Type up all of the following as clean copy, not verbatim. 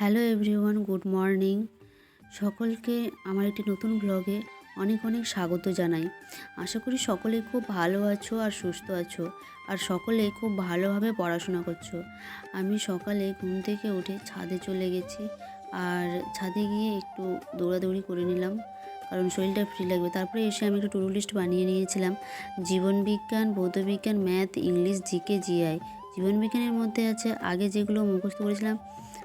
Hello everyone, good morning. সকলকে আমার একটি নতুন ব্লগে অনেক অনেক স্বাগত জানাই। আশা করি সকলেই খুব ভালো আছো আর সুস্থ আছো, আর সকলেই খুব ভালোভাবে পড়াশোনা করছো। আমি সকালে ঘুম থেকে উঠে ছাদে চলে গেছি, আর ছাদে গিয়ে একটু দৌড়াদৌড়ি করে নিলাম, কারণ শরীরটা ফ্রি লাগবে। তারপরে এসে আমি একটু টু ডু লিস্ট বানিয়ে নিয়েছিলাম। জীবনবিজ্ঞান, ভৌতবিজ্ঞান, ম্যাথ, ইংলিশ, জিকে, জিআই। জীবনবিজ্ঞানের মধ্যে আছে আগে যেগুলো মুখস্থ করেছিলাম,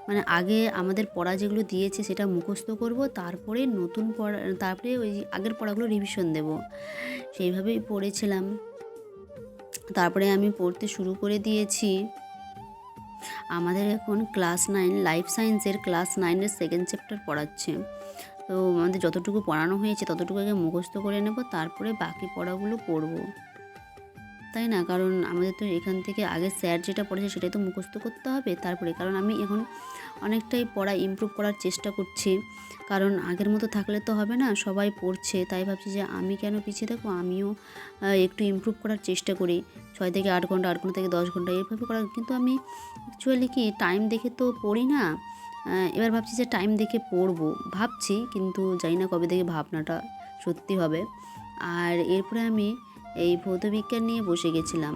মানে আগে আমাদের পড়া যেগুলো দিয়েছে সেটা মুখস্থ করব, তারপরে নতুন পড়া, তারপরে ওই আগের পড়াগুলো রিভিশন দেব। সেইভাবেই পড়েছিলাম। তারপরে আমি পড়তে শুরু করে দিয়েছি। আমাদের এখন ক্লাস 9 লাইফ সায়েন্সের ক্লাস 9-এর সেকেন্ড চ্যাপ্টার পড়াচ্ছে। তো আমাদের যতটুকু পড়ানো হয়েছে ততটুকু আগে মুখস্থ করে নেব, তারপরে বাকি পড়াগুলো পড়ব, তাই না? কারণ আমাদের তো এখান থেকে আগে স্যার যেটা পড়েছে সেটাই তো মুখস্থ করতে হবে তারপরে। কারণ আমি এখন অনেকটাই পড়া ইমপ্রুভ করার চেষ্টা করছি, কারণ আগের মতো থাকলে তো হবে না, সবাই পড়ছে, তাই ভাবছি যে আমি কেন পিছিয়ে থাকবো, আমিও একটু ইমপ্রুভ করার চেষ্টা করি। 6 থেকে 8 ঘন্টা, 8 ঘন্টা থেকে 10 ঘন্টা এইভাবে করার। কিন্তু আমি অ্যাকচুয়ালি কি টাইম দেখে তো পড়ি না। এবার ভাবছি যে টাইম দেখে পড়বো ভাবছি, কিন্তু জানি না কবে থেকে ভাবনাটা সত্যি হবে। আর এরপরে আমি এই ভৌতবিজ্ঞান নিয়ে বসে গেছিলাম,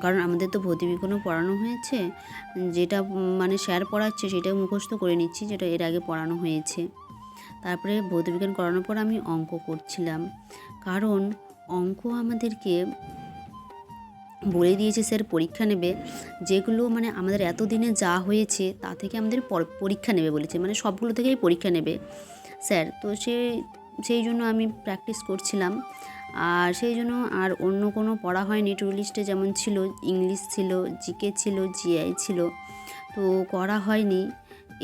কারণ আমাদের তো ভৌতবিজ্ঞানও পড়ানো হয়েছে, যেটা মানে স্যার পড়াচ্ছে সেটাও মুখস্থ করে নিচ্ছি, যেটা এর আগে পড়ানো হয়েছে। তারপরে ভৌতবিজ্ঞান করানোর পর আমি অঙ্ক করছিলাম, কারণ অঙ্ক আমাদেরকে বলে দিয়েছে স্যার পরীক্ষা নেবে, যেগুলো মানে আমাদের এতদিনে যা হয়েছে তা থেকে আমাদের পরীক্ষা নেবে বলেছে, মানে সবগুলো থেকেই পরীক্ষা নেবে স্যার। তো সেই জন্য আমি প্র্যাকটিস করছিলাম, আর সেই জন্য আর অন্য কোনো পড়া হয়নি। টু লিস্টে যেমন ছিল, ইংলিশ ছিল, জিকে ছিল, জিআই ছিল, তো করা হয়নি।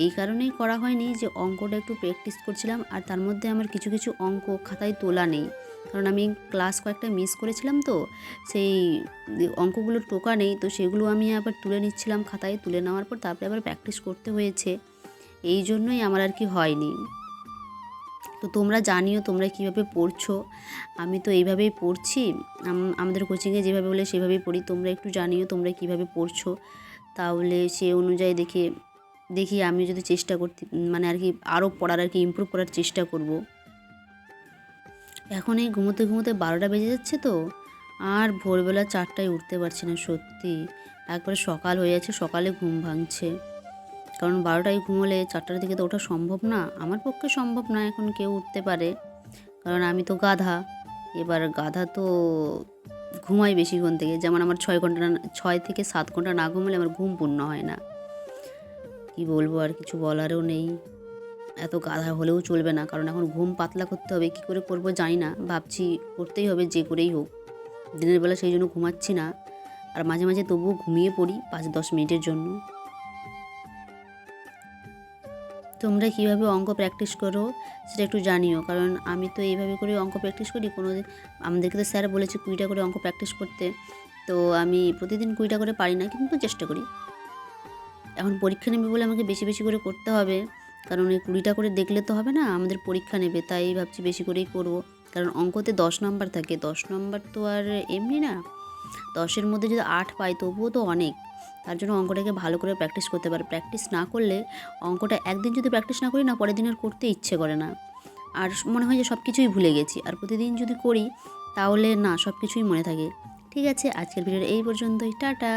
এই কারণেই করা হয়নি যে অঙ্কটা একটু প্র্যাকটিস করছিলাম, আর তার মধ্যে আমার কিছু কিছু অঙ্ক খাতায় তোলা নেই, কারণ আমি ক্লাস কয়েকটা মিস করেছিলাম, তো সেই অঙ্কগুলোর টোকা নেই, তো সেগুলো আমি আবার তুলে নিচ্ছিলাম খাতায়। তুলে নেওয়ার পর তারপরে আবার প্র্যাকটিস করতে হয়েছে, এই জন্যই আমার আর কি হয়নি। তো তোমরা জানিও তোমরা কীভাবে পড়ছো। আমি তো এইভাবেই পড়ছি, আমাদের কোচিংয়ে যেভাবে বলে সেভাবেই পড়ি। তোমরা একটু জানিও তোমরা কীভাবে পড়ছো, তাহলে সে অনুযায়ী দেখি আমি যদি চেষ্টা করতে মানে আর কি আরও পড়ার আর কি ইমপ্রুভ করার চেষ্টা করব। এখন এই ঘুমোতে ঘুমোতে 12টা বেজে যাচ্ছে, তো আর ভোরবেলা 4টায় উঠতে পারছি না সত্যি। একবারে সকাল হয়ে যাচ্ছে, সকালে ঘুম ভাঙছে, কারণ 12টায় ঘুমোলে 4টার দিকে তো ওঠা সম্ভব না, আমার পক্ষে সম্ভব না। এখন কেউ উঠতে পারে, কারণ আমি তো গাধা। এবার গাধা তো ঘুমাই বেশিক্ষণ থেকে, যেমন আমার 6 থেকে 7 ঘন্টা না ঘুমালে আমার ঘুম পূর্ণ হয় না। কি বলবো, আর কিছু বলারও নেই। এত গাধা হলেও চলবে না, কারণ এখন ঘুম পাতলা করতে হবে। কি করে করব জানি না, ভাবছি করতেই হবে যে করেই হোক। দিনের বেলা সেই জন্য ঘুমাচ্ছি না, আর মাঝে মাঝে তবুও ঘুমিয়ে পড়ি 5-10 মিনিটের জন্য। তোমরা কীভাবে অঙ্ক প্র্যাকটিস করো সেটা একটু জানিও, কারণ আমি তো এইভাবে করে অঙ্ক প্র্যাকটিস করি। আমাদেরকে তো স্যার বলেছে 20টা করে অঙ্ক প্র্যাকটিস করতে, তো আমি প্রতিদিন 20টা করে পারি না, কিন্তু চেষ্টা করি। এখন পরীক্ষা নেবে বলে আমাকে বেশি বেশি করে করতে হবে, কারণ এই 20টা করে দেখলে তো হবে না, আমাদের পরীক্ষা নেবে, তাই ভাবছি বেশি করেই করব। কারণ অঙ্কতে 10 নাম্বার থাকে, 10 নাম্বার তো আর এমনি না। 10-এর মধ্যে যদি 8 পাই তবুও তো অনেক। তার জন্য অঙ্কটাকে ভালো করে প্র্যাকটিস করতে পারে। প্র্যাকটিস না করলে অঙ্কটা একদিন যদি প্র্যাকটিস না করি না, পরের দিন আর করতে ইচ্ছে করে না, আর মনে হয় যে সব কিছুই ভুলে গেছি। আর প্রতিদিন যদি করি তাহলে না, সব কিছুই মনে থাকে। ঠিক আছে, আজকের ভিডিওটা এই পর্যন্তই। টাটা।